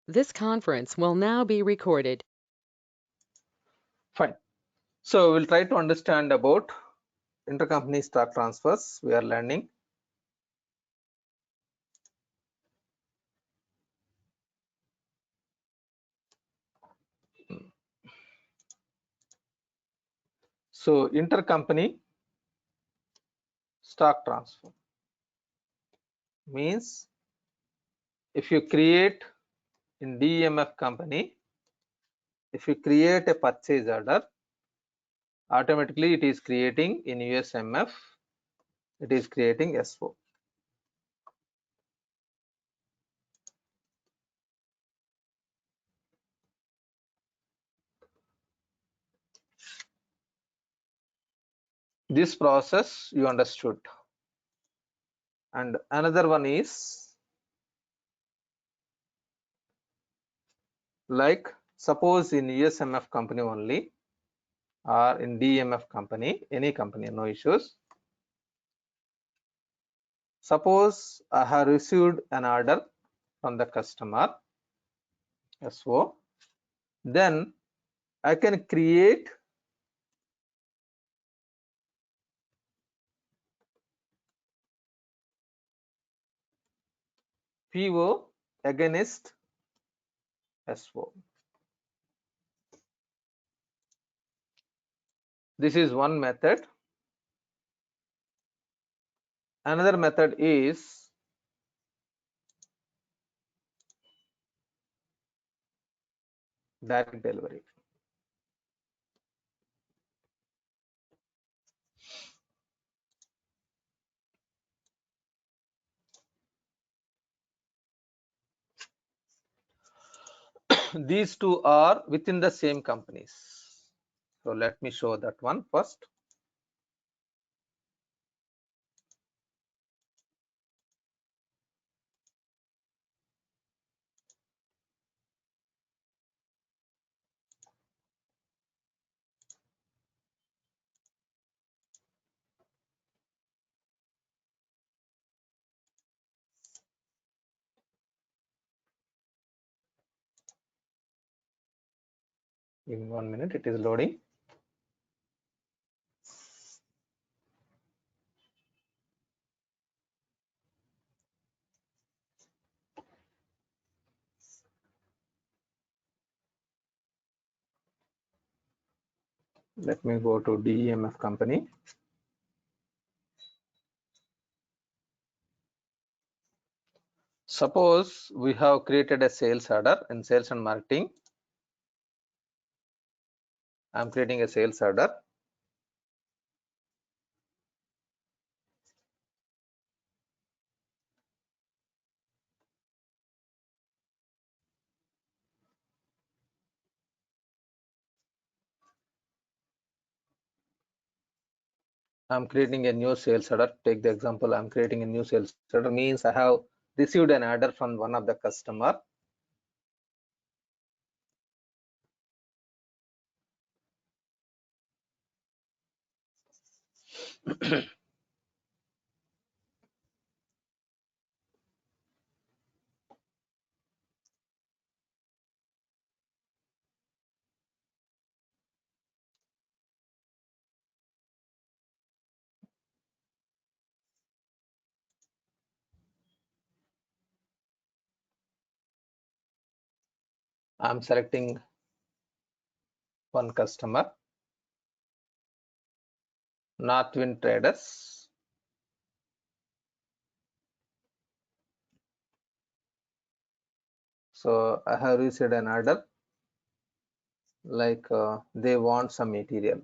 This conference will now be recorded. Fine. So we'll try to understand about intercompany stock transfers. We are learning. So intercompany stock transfer means if you create in DMF company, if you create a purchase order, automatically it is creating in USMF, it is creating SO. This process you understood. And another one is like suppose in USMF company only or in DMF company, any company, no issues. Suppose I have received an order from the customer SO, then I can create PO against SO. This is one method. Another method is direct delivery. These two are within the same companies. So let me show that one first. In 1 minute, it is loading. Let me go to DEMF company. Suppose we have created a sales order in sales and marketing. I'm creating a sales order. I'm creating a new sales order. Take the example, I'm creating a new sales order means I have received an order from one of the customer. I'm selecting one customer, Northwind Traders. So I have received an order like they want some material.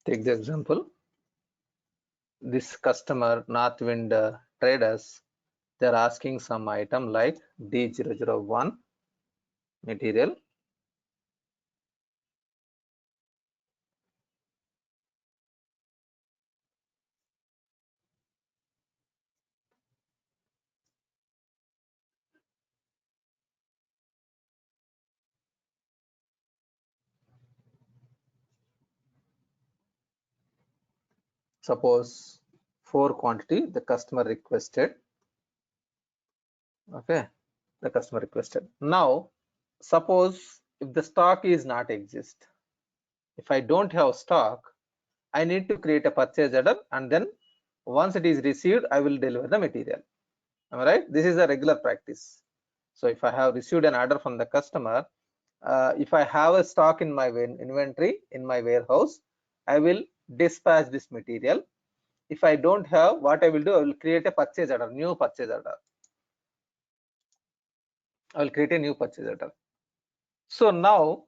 Take the example, this customer Northwind Traders, they're asking some item like D001 material. suppose 4 quantity the customer requested. Okay, the customer requested. Now suppose if the stock is not exist, if I don't have stock, I need to create a purchase order, and then once it is received, I will deliver the material. Am I right? This is a regular practice. So if I have received an order from the customer, if I have a stock in my inventory in my warehouse, I will dispatch this material. If I don't have, what I will do, I will create a purchase order, new purchase order. I will create a new purchase order. So now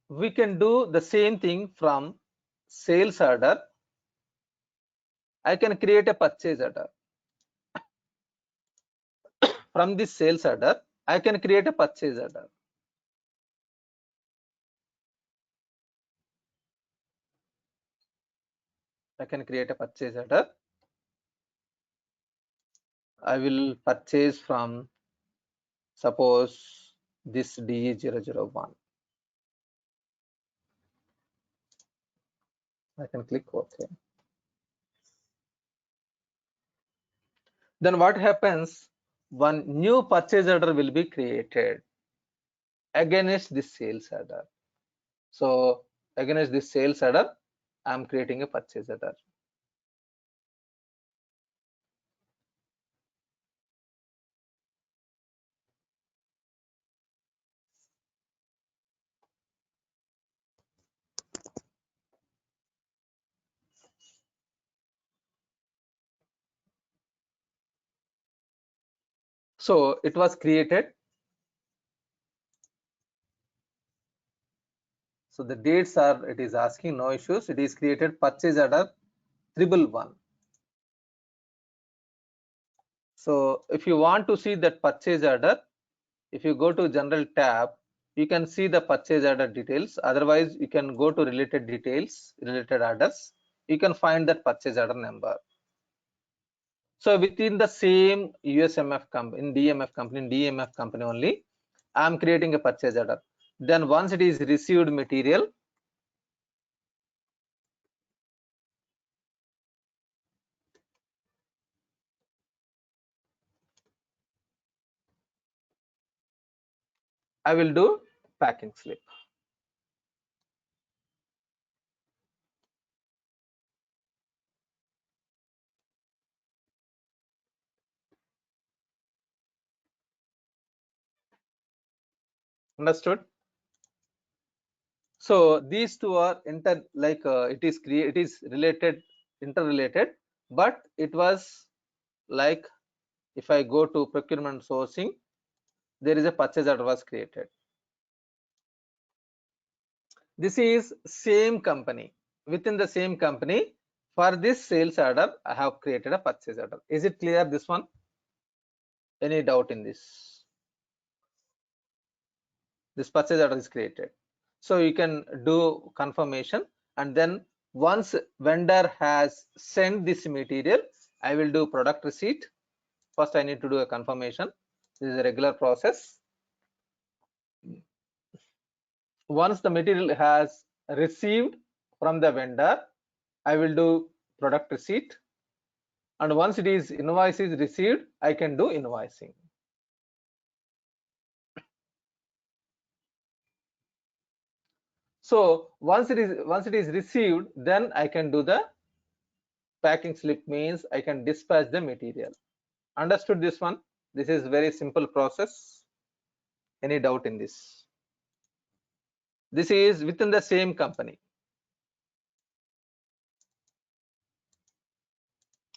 we can do the same thing from sales order. I can create a purchase order. From this sales order, I can create a purchase order. I can create a purchase order. I will purchase from, suppose, this DE001. I can click OK. Then what happens? One new purchase order will be created against this sales order. So against this sales order, I am creating a purchase order. So it was created. So the dates are, it is asking, no issues. It is created purchase order 111. So if you want to see that purchase order, if you go to general tab, you can see the purchase order details. Otherwise, you can go to related details, related orders. You can find that purchase order number. So within the same USMF company, in DMF company only, I am creating a purchase order. Then once it is received material, I will do packing slip. Understood? So these two are it is related, interrelated, but it was like, if I go to procurement sourcing, there is a purchase order was created. This is same company. Within the same company, for this sales order, I have created a purchase order. Is it clear, this one? Any doubt in this? This purchase order is created. So you can do confirmation, and then once vendor has sent this material, I will do product receipt. First I need to do a confirmation. This is a regular process. Once the material has received from the vendor, I will do product receipt, and once it is invoice is received, I can do invoicing. So once it is received, then I can do the packing slip, means I can dispatch the material. Understood this one? This is very simple process. Any doubt in this? This is within the same company.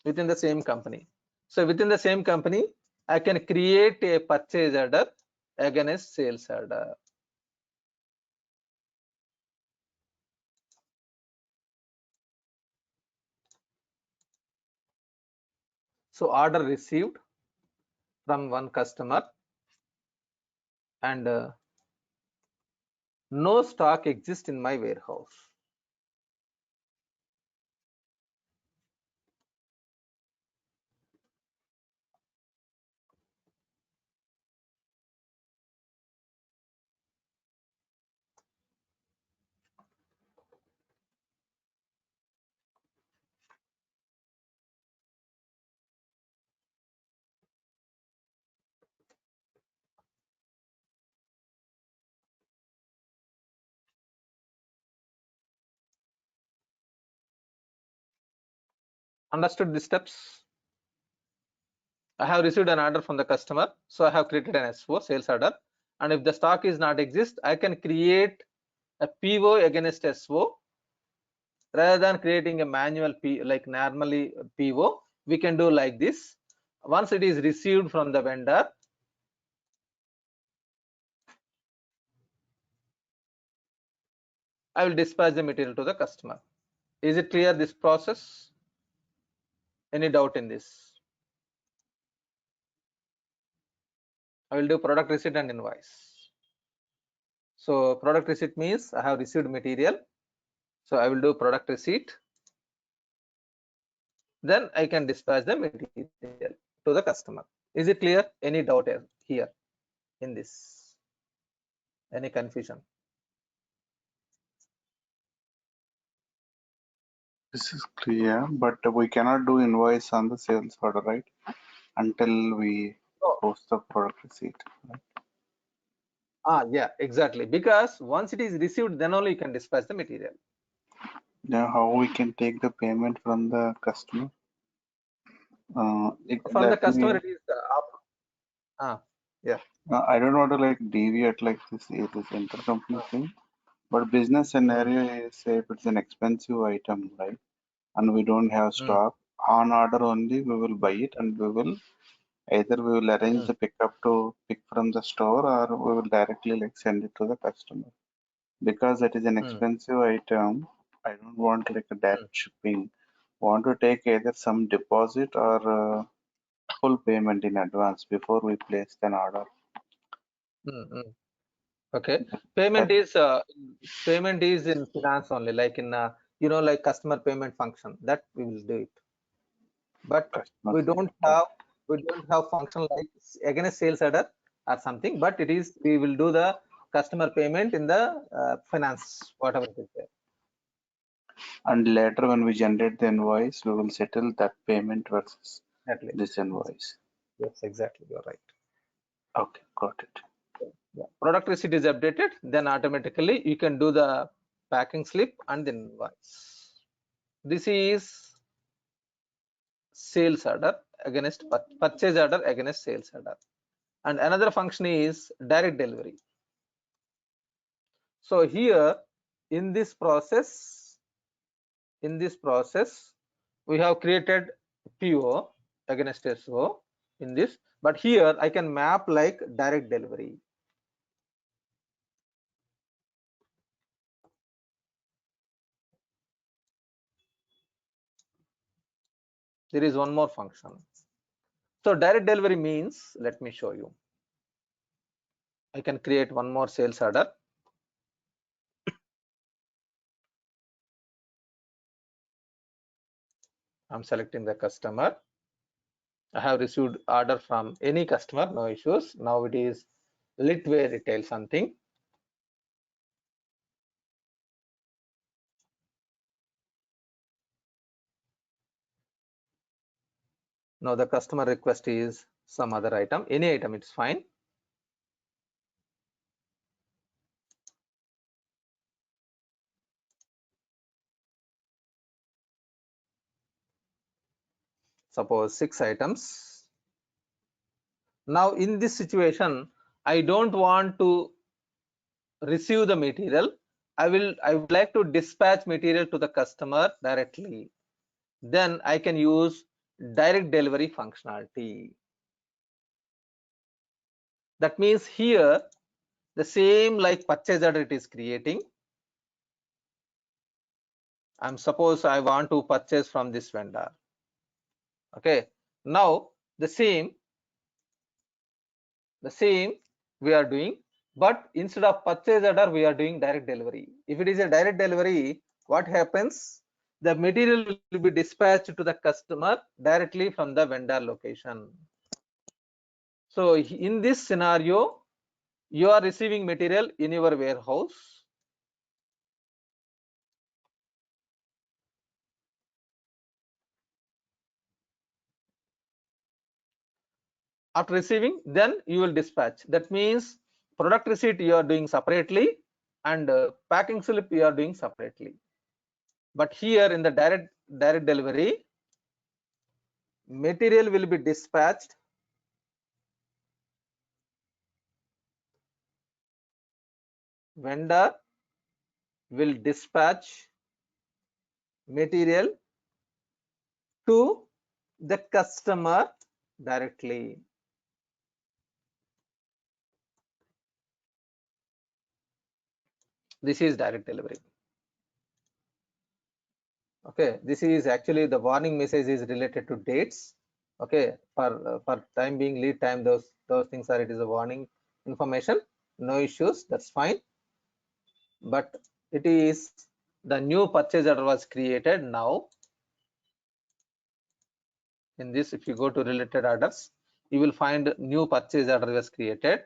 Within the same company. So within the same company, I can create a purchase order against sales order. So order received from one customer, and no stock exists in my warehouse. Understood the steps? I have received an order from the customer, so I have created an SO, sales order, and if the stock is not exist, I can create a PO against SO rather than creating a manual P like normally PO. We can do like this. Once it is received from the vendor, I will dispatch the material to the customer. Is it clear, this process? Any doubt in this? I will do product receipt and invoice. So product receipt means I have received material. So I will do product receipt. Then I can dispatch the material to the customer. Is it clear? Any doubt here in this? Any confusion? This is clear, but we cannot do invoice on the sales order, right? Until we No. post the product receipt. Right? Yeah, exactly. Because once it is received, then only you can dispatch the material. Now, how we can take the payment from the customer? From the customer, it is yeah. I don't want to like deviate like this intercompany thing, but business scenario is say if it's an expensive item, right? And we don't have stock on order only, we will buy it and we will either we will arrange the pickup to pick from the store or we will directly like send it to the customer. Because it is an expensive item, I don't want like a direct shipping. Want to take either some deposit or full payment in advance before we place an order. Okay, That payment is in finance only, like in like customer payment function, that we will do it. But customer we side. don't have function like against sales order or something. But it is, we will do the customer payment in the finance, whatever it is there. And later when we generate the invoice, we will settle that payment versus Exactly. this invoice. Yes, exactly. You're right. Okay, got it. Yeah. Product receipt is updated, then automatically you can do the packing slip and the invoice. This is sales order against purchase order against sales order. And another function is direct delivery. So here in this process, we have created PO against SO in this, but here I can map like direct delivery. There is one more function. So direct delivery means, let me show you. I can create one more sales order. I'm selecting the customer. I have received order from any customer, no issues. Now it is Litway retail something. Now the customer request is some other item, any item, it's fine. Suppose 6 items. Now in this situation, I don't want to receive the material. I would like to dispatch material to the customer directly. Then I can use direct delivery functionality. That means here the same like purchase order it is creating. Suppose I want to purchase from this vendor. Okay, now the same we are doing, but instead of purchase order we are doing direct delivery. If it is a direct delivery, what happens? The material will be dispatched to the customer directly from the vendor location. So in this scenario, you are receiving material in your warehouse. After receiving, then you will dispatch. That means product receipt you are doing separately and packing slip you are doing separately. But here in the direct delivery, material will be dispatched vendor will dispatch material to the customer directly. This is direct delivery. Okay, this is actually the warning message is related to dates. Okay, for time being, lead time, those things are, it is a warning information. No issues, that's fine. But it is the new purchase order was created now. In this, if you go to related orders, you will find new purchase order was created,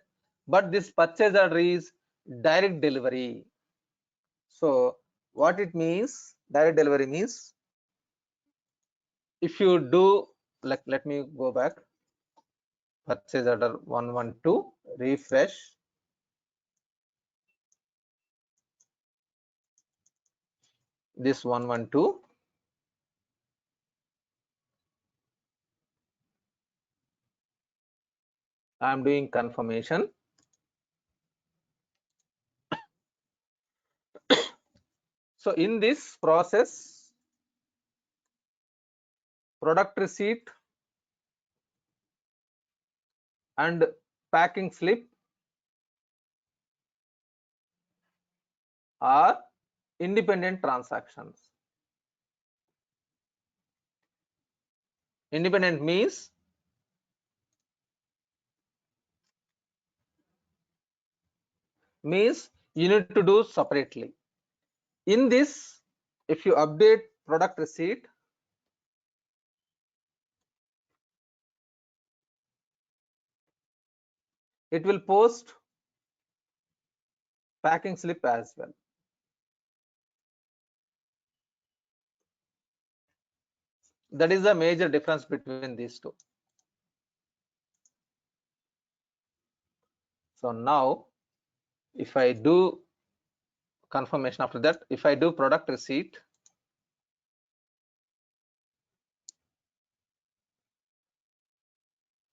but this purchase order is direct delivery. So what it means, direct delivery means, if you do, like, let me go back, purchase order 112, refresh, this 112, I am doing confirmation. So in this process, product receipt and packing slip are independent transactions. Independent means you need to do separately. In this, if you update product receipt, it will post packing slip as well. That is the major difference between these two. So now if I do confirmation, after that, if I do product receipt,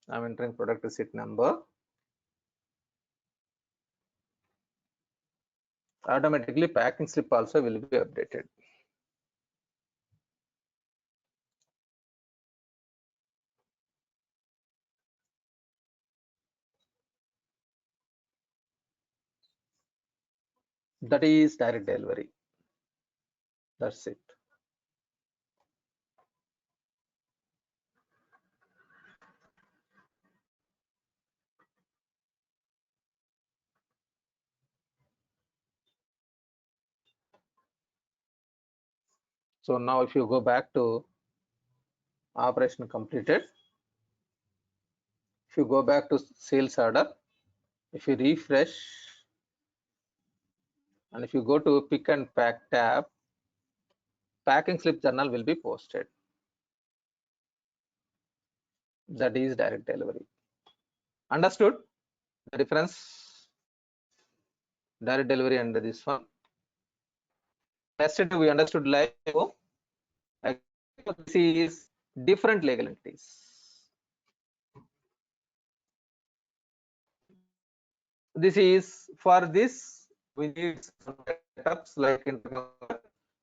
I'm entering product receipt number, automatically packing slip also will be updated. That is direct delivery. That's it. So now if you go back to operation completed, if you go back to sales order, if you refresh, and if you go to pick and pack tab, packing slip journal will be posted. That is direct delivery. Understood the difference, direct delivery and this one? Yesterday we understood like this is different legal entities. This is, for this we need some setups like intercompany,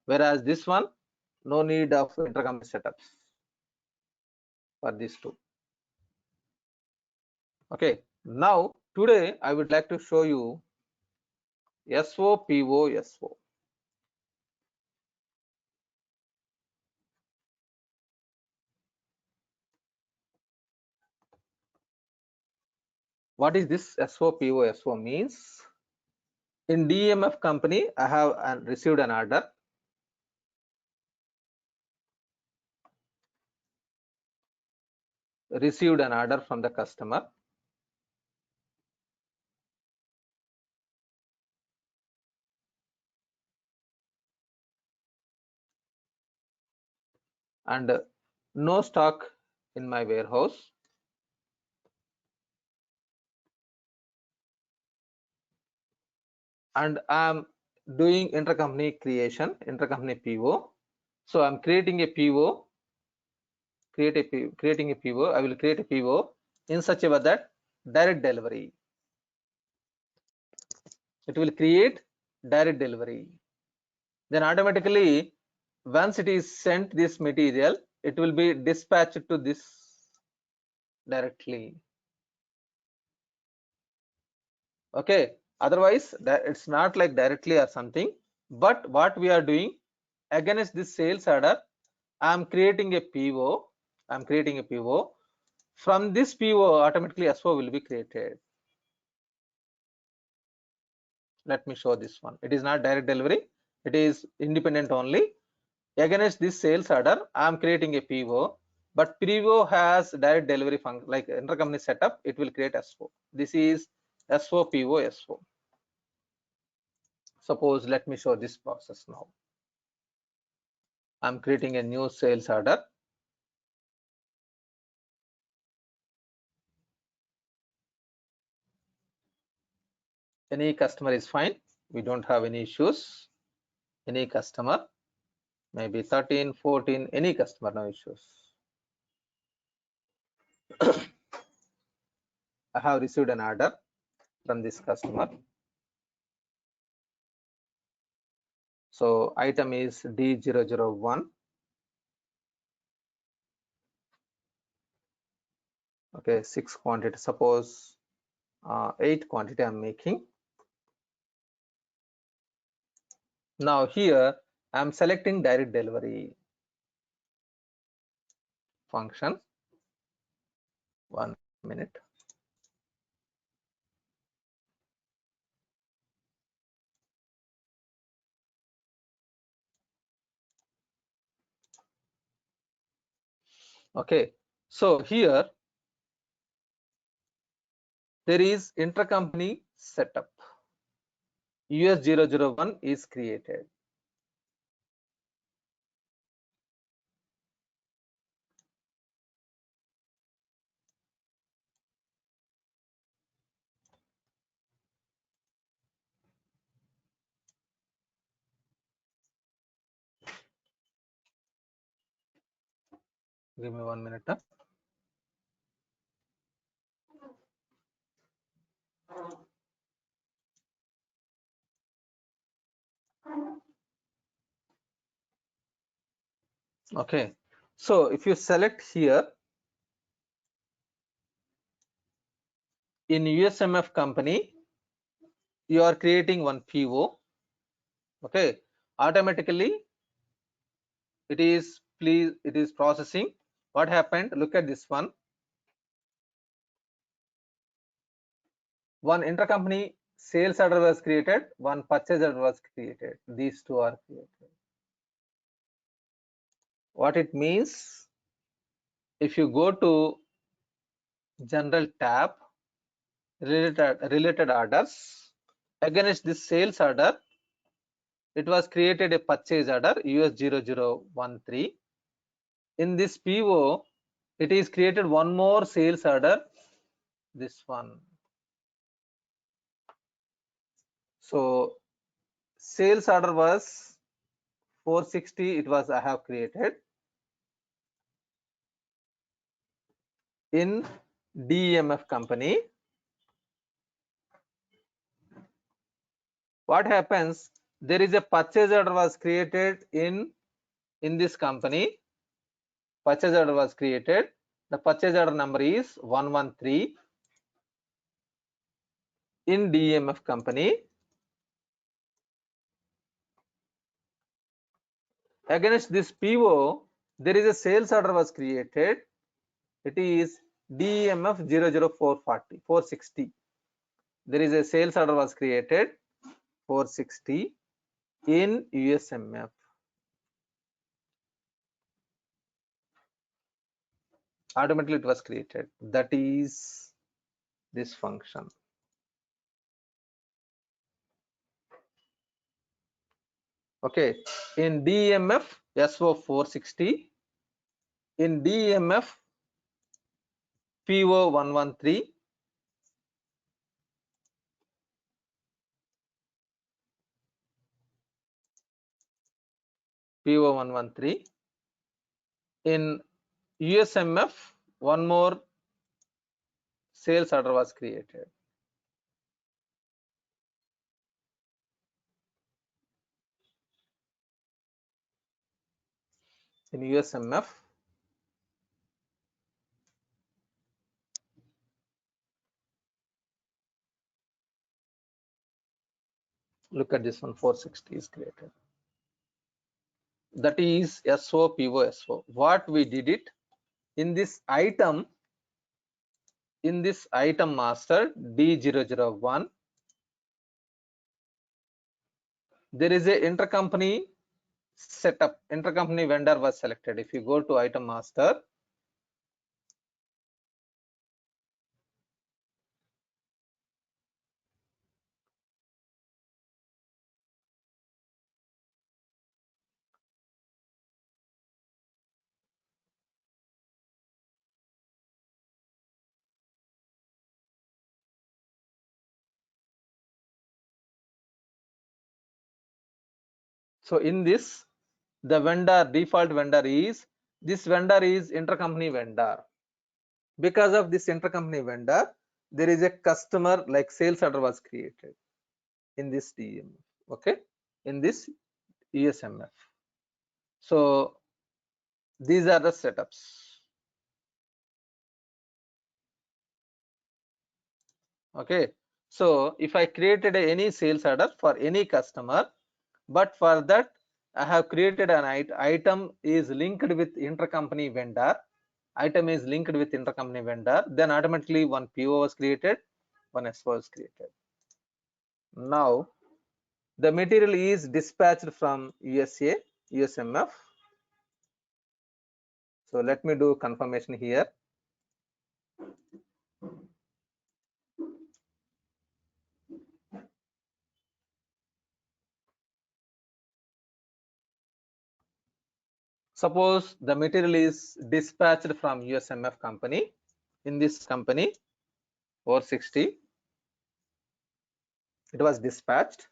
whereas this one no need of intercompany setups for these two. Okay, now today I would like to show you SO, PO, SO. What is this SO, PO, SO means? In DMF company, I have received an order. Received an order from the customer. And no stock in my warehouse. And I'm doing intercompany creation, intercompany PO. So I'm creating a PO, creating a PO. I will create a PO in such a way that direct delivery. It will create direct delivery. Then automatically, once it is sent this material, it will be dispatched to this directly. Okay. Otherwise, it's not like directly or something. But what we are doing against this sales order, I am creating a PO. I am creating a PO. From this PO, automatically SO will be created. Let me show this one. It is not direct delivery. It is independent only. Against this sales order, I am creating a PO. But PO has direct delivery function, like intercompany setup. It will create SO. This is SO PO SO. Suppose let me show this process now. I'm creating a new sales order. Any customer is fine. We don't have any issues. Any customer, maybe 13, 14, any customer, no issues. I have received an order from this customer. So item is D001. Okay, 6 quantity. Suppose 8 quantity I'm making. Now here I'm selecting direct delivery function. 1 minute. Okay, so here there is intercompany setup. US001 is created. Give me 1 minute. Okay, so if you select here in USMF company, you are creating one PO. Okay, automatically it is processing. What happened? Look at this one. One intercompany sales order was created, one purchase order was created. These two are created. What it means, if you go to general tab, related orders, against this sales order, it was created a purchase order US0013. In this PO, it is created one more sales order, this one. So sales order was 460, it was I have created in DEMF company. What happens? There is a purchase order was created in this company. Purchase order was created. The purchase order number is 113 in DEMF company. Against this PO, there is a sales order was created. It is DEMF 460. There is a sales order was created 460 in USMF. Automatically it was created. That is this function. Okay, in DEMF SO 460, in DEMF PO 113, PO 113, in USMF, one more sales order was created. In USMF, look at this one, 460 is created. That is SO, PO, SO. What we did it in this item master D001, there is a intercompany setup, intercompany vendor was selected. If you go to item master, so in this, the vendor, default vendor is, this vendor is intercompany vendor. Because of this intercompany vendor, there is a customer like sales order was created in this DMF, okay, in this USMF. So these are the setups. Okay, so if I created any sales order for any customer, but for that I have created an item is linked with intercompany vendor, item is linked with intercompany vendor, then automatically one PO was created, one SO was created. Now the material is dispatched from USA, USMF. So let me do confirmation here. Suppose the material is dispatched from USMF company. In this company 460, it was dispatched.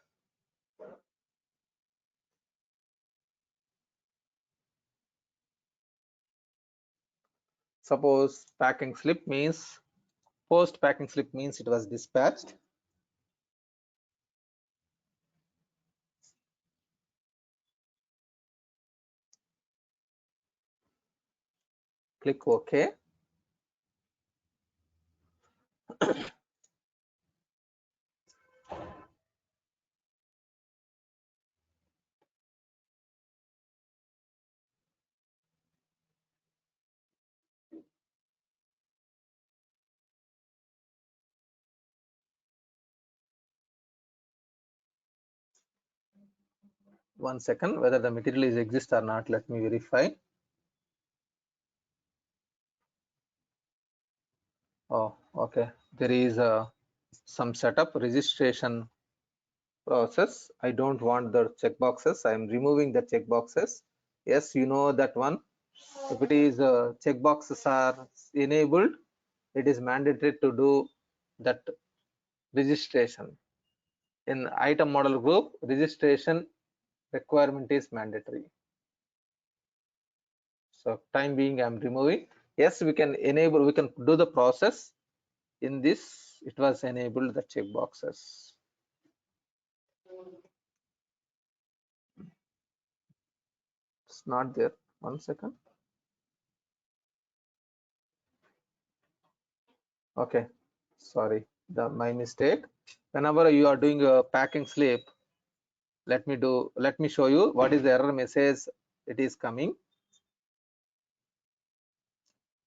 Suppose packing slip means, post packing slip means it was dispatched. Click OK. One second, whether the material is exist or not, let me verify. Oh, okay. There is some setup registration process. I don't want the checkboxes. I am removing the checkboxes. Yes, you know that one. If it is checkboxes are enabled, it is mandatory to do that registration. In item model group, registration requirement is mandatory. So time being, I'm removing. Yes, we can enable, we can do the process. In this, it was enabled the checkboxes. It's not there. One second. Okay, sorry, my mistake. Whenever you are doing a packing slip, let me show you what is the error message it is coming.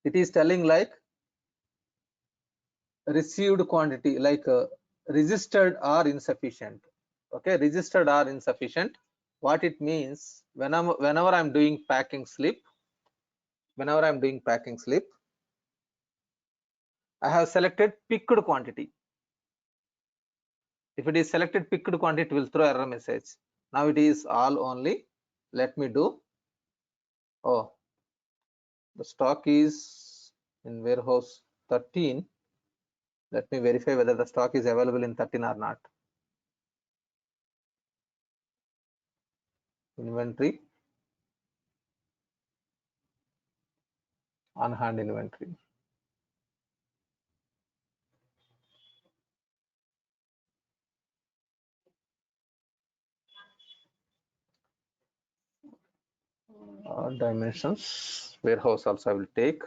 It is telling like received quantity, like registered or insufficient. Okay, registered or insufficient. What it means, whenever I'm doing packing slip, I have selected picked quantity. If it is selected picked quantity, it will throw error message. Now it is all only. Let me do. Oh, the stock is in warehouse 13. Let me verify whether the stock is available in 13 or not. Inventory. on hand inventory. Dimensions, warehouse also I will take.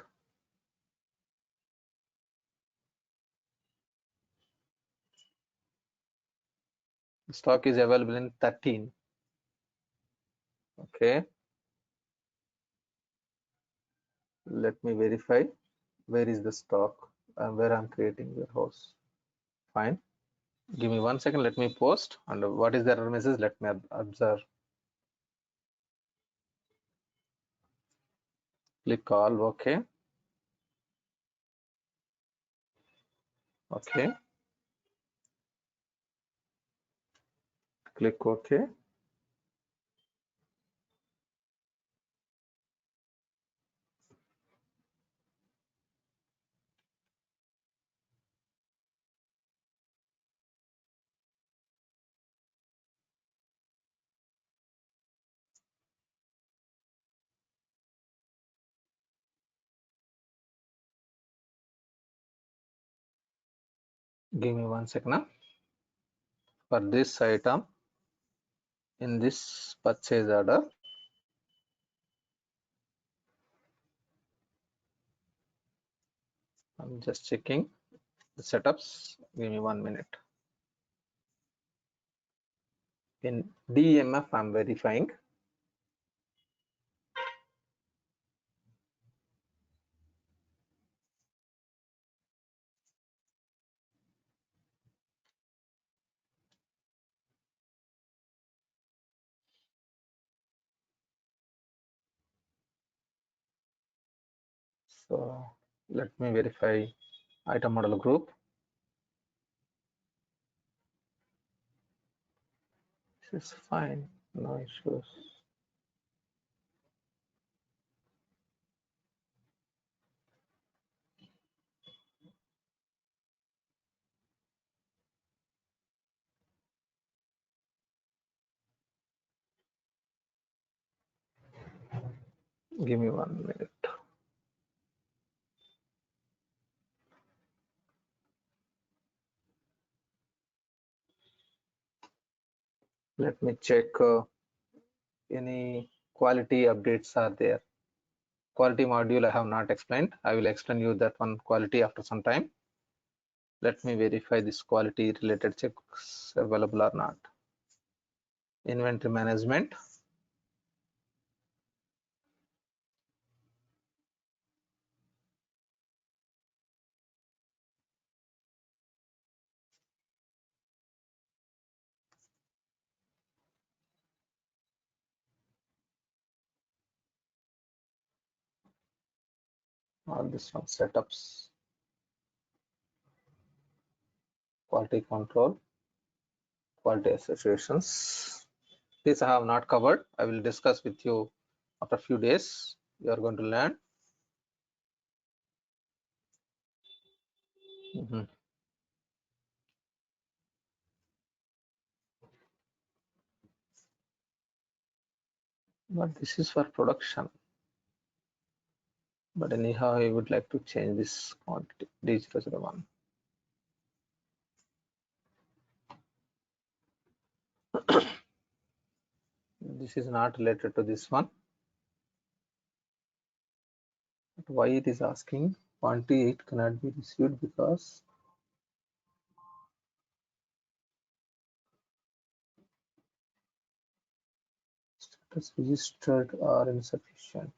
Stock is available in 13. Okay, let me verify where is the stock and where I'm creating warehouse. Fine, give me 1 second, let me post. And what is the error message? Let me observe. Click all. Okay, okay, click OK. Give me 1 second now. For this item in this purchase order, I'm just checking the setups. Give me 1 minute. In DMF, I'm verifying. So let me verify item model group. This is fine, no issues. Give me 1 minute. Let me check any quality updates are there. Quality module I have not explained. I will explain you that one quality after some time. Let me verify this quality related checks available or not. Inventory management. All this one setups. Quality control. Quality associations. This I have not covered. I will discuss with you after a few days. You are going to learn. But this is for production. But anyhow, I would like to change this quantity D001. This is not related to this one. But why it is asking quantity 8 cannot be received because status registered are insufficient.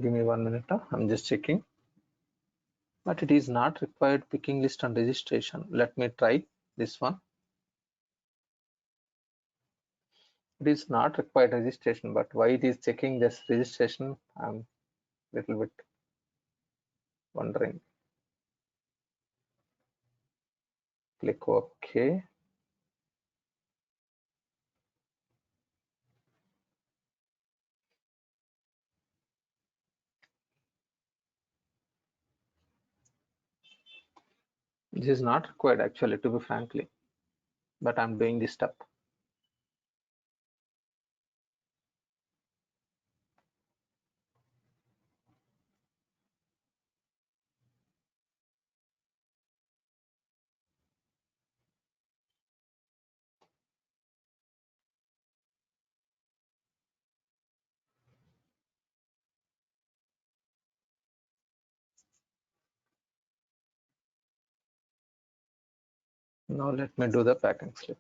Give me 1 minute. I'm just checking. But it is not required picking list and registration. Let me try this one. It is not required registration, but why it is checking this registration? I'm a little bit wondering. Click OK. This is not required actually, to be frankly, but I'm doing this step. Now let me do the packing slip.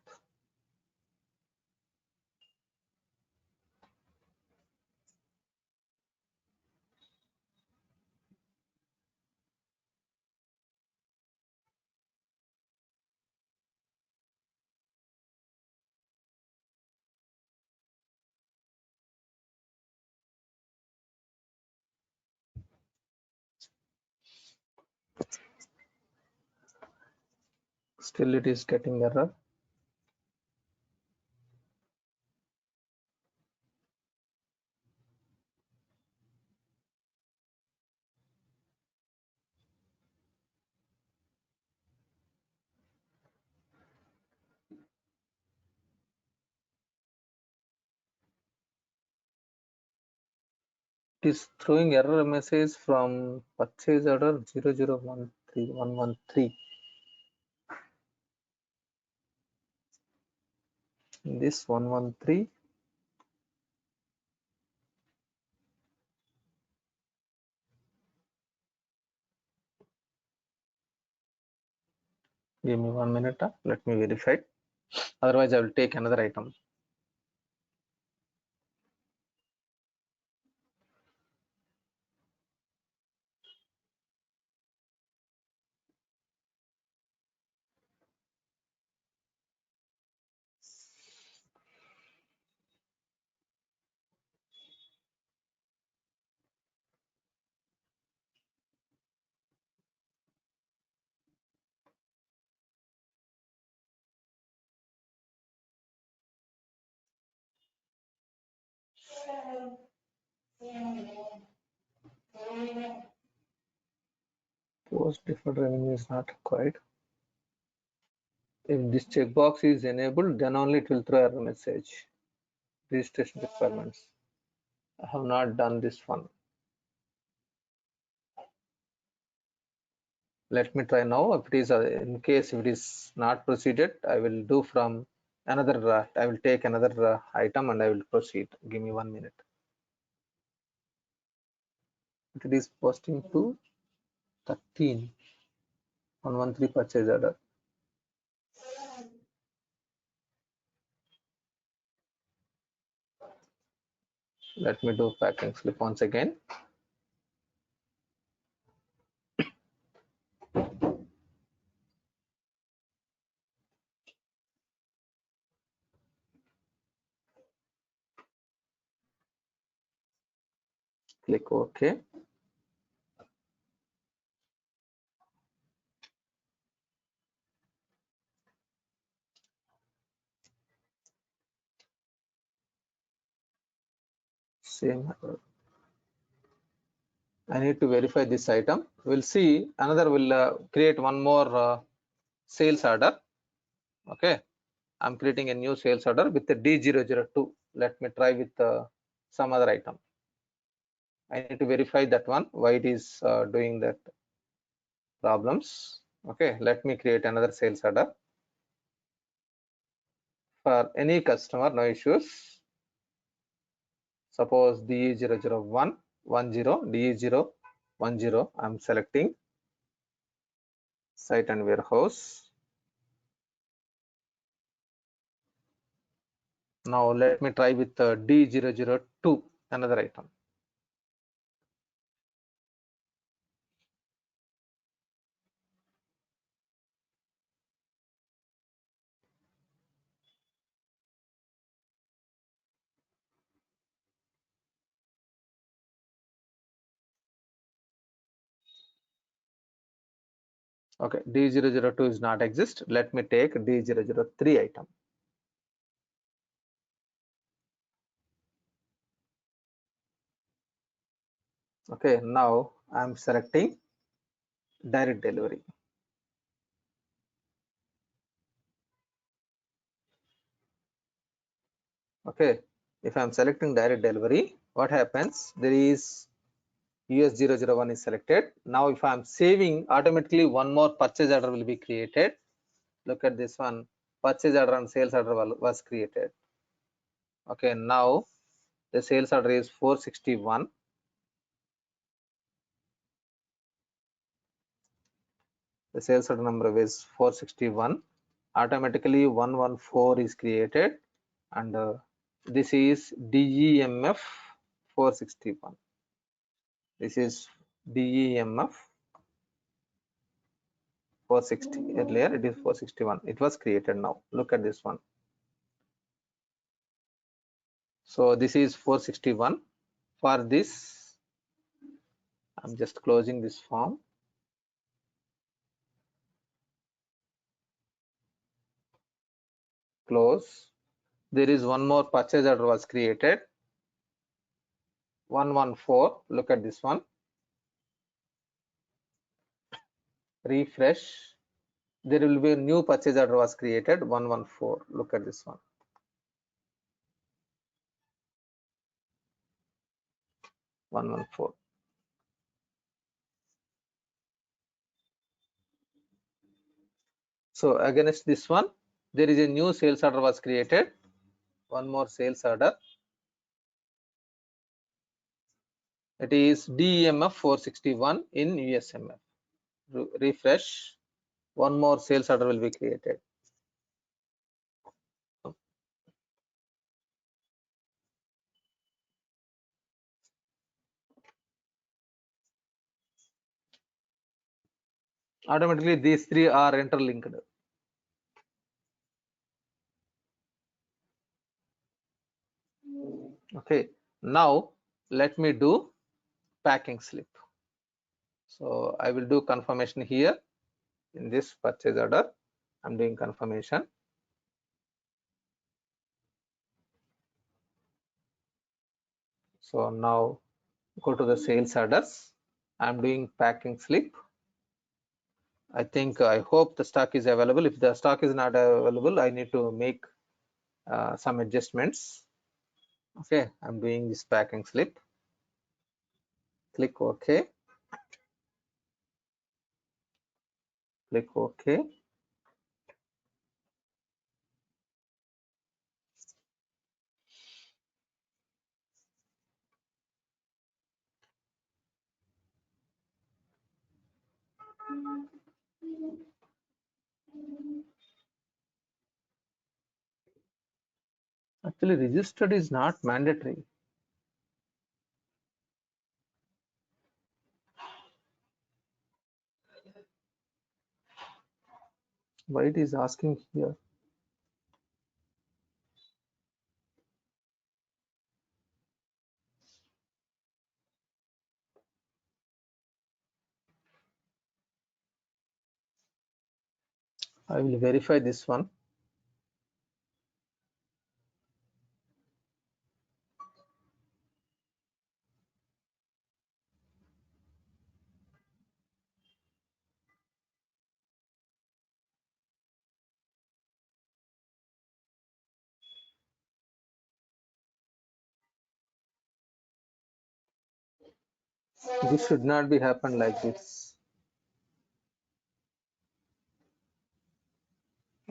Still it is getting error. It is throwing error message from purchase order 0013113. This 113. Give me 1 minute. Let me verify. Otherwise, I will take another item. Post deferred revenue is not required. If this checkbox is enabled, then only it will throw error message. Registration requirements. I have not done this one. Let me try now. If it is in case if it is not proceeded, I will do from another. I will take another item and I will proceed. Give me 1 minute. If it is posting to 13 113 purchase order. Let me do packing slip once again. Click OK. Same error. I need to verify this item. We'll see another will create one more sales order. Okay, I'm creating a new sales order with the D002. Let me try with some other item. I need to verify that one, why it is doing that problems. Okay, let me create another sales order for any customer, no issues. Suppose DE00110, DE010, I'm selecting site and warehouse. Now let me try with D002, another item. Okay, D002 is not exist. Let me take D003 item. Okay, now I'm selecting direct delivery. Okay, if I'm selecting direct delivery, what happens? There is US001 is selected. Now if I'm saving, automatically one more purchase order will be created. Look at this one, purchase order and sales order was created. Okay, now the sales order is 461. The sales order number is 461. Automatically 114 is created, and this is DEMF 461. This is DEMF 460. Earlier it is 461. It was created. Now look at this one. So this is 461. For this, I'm just closing this form. Close. There is one more purchase order was created. 114. Look at this one. Refresh. There will be a new purchase order was created. 114. Look at this one. 114. So against this one, there is a new sales order was created. One more sales order. It is DEMF 461 in USMF. Refresh. One more sales order will be created. Automatically these three are interlinked. Okay, now let me do packing slip. So I will do confirmation here in this purchase order. I'm doing confirmation. So now go to the sales orders. I'm doing packing slip. I hope the stock is available. If the stock is not available, I need to make some adjustments. Okay, I'm doing this packing slip. Click OK. Click OK. Actually, registered is not mandatory. Why it is asking here? I will verify this one. This should not be happen like this.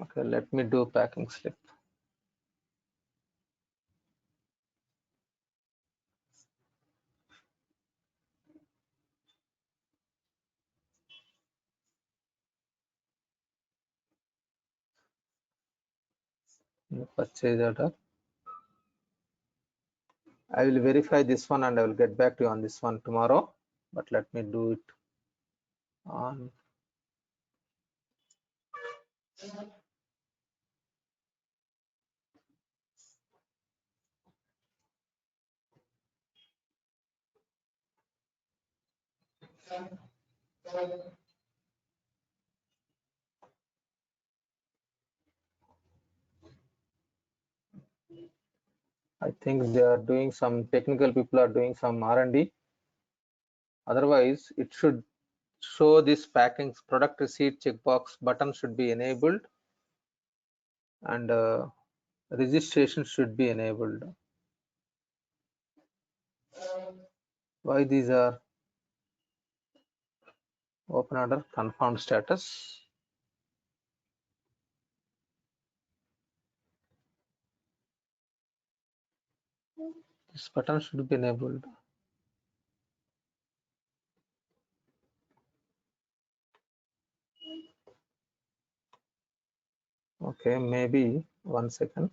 Okay, let me do packing slip. Purchase order. I will verify this one and I will get back to you on this one tomorrow. But let me do it on. I think they are doing some technical people are doing some R&D. Otherwise, it should show this packing product receipt checkbox button should be enabled, and registration should be enabled. Why these are open order confirmed status? This button should be enabled. Okay, maybe 1 second.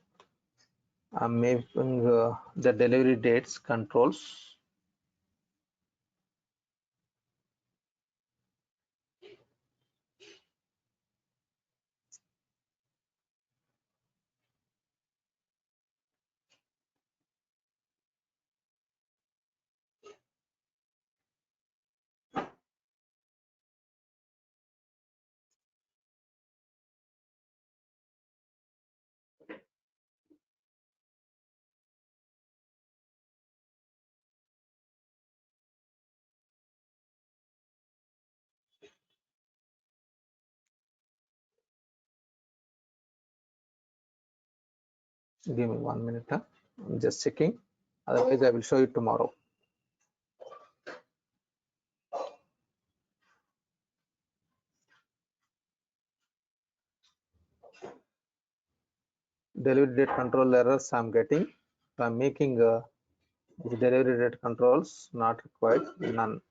I'm making the delivery dates controls. Give me 1 minute. I'm just checking. Otherwise, I will show you tomorrow. Delivery date control errors I'm getting. I'm making the delivery date controls not required, none.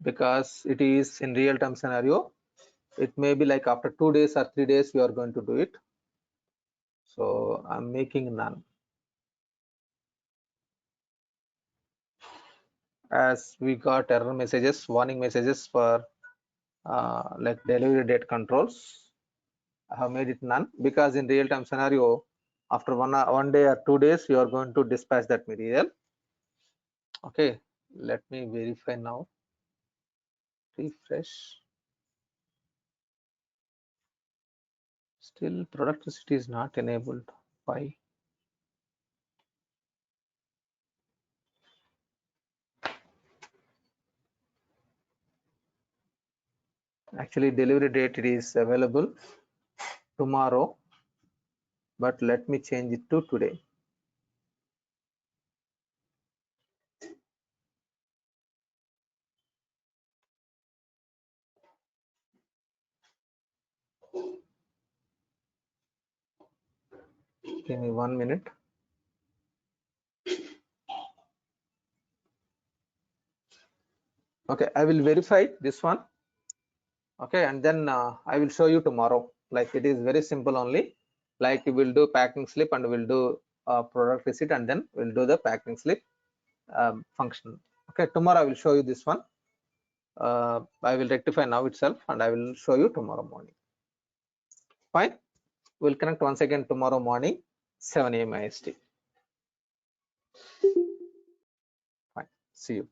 Because it is in real-time scenario, it may be like after 2 days or 3 days we are going to do it. So I'm making none. As we got error messages, warning messages for like delivery date controls, I have made it none, because in real-time scenario, after 1 day or 2 days, you are going to dispatch that material. Okay, let me verify now. Refresh. Still product receipt is not enabled. Why? Actually, delivery date it is available tomorrow, but let me change it to today. Give me 1 minute. Okay, I will verify this one. Okay, and then I will show you tomorrow. Like it is very simple only. Like we will do packing slip and we'll do product receipt, and then we'll do the packing slip function. Okay, tomorrow I will show you this one. I will rectify now itself and I will show you tomorrow morning. Fine. We'll connect once again tomorrow morning, 7 a.m. IST. Fine. See you.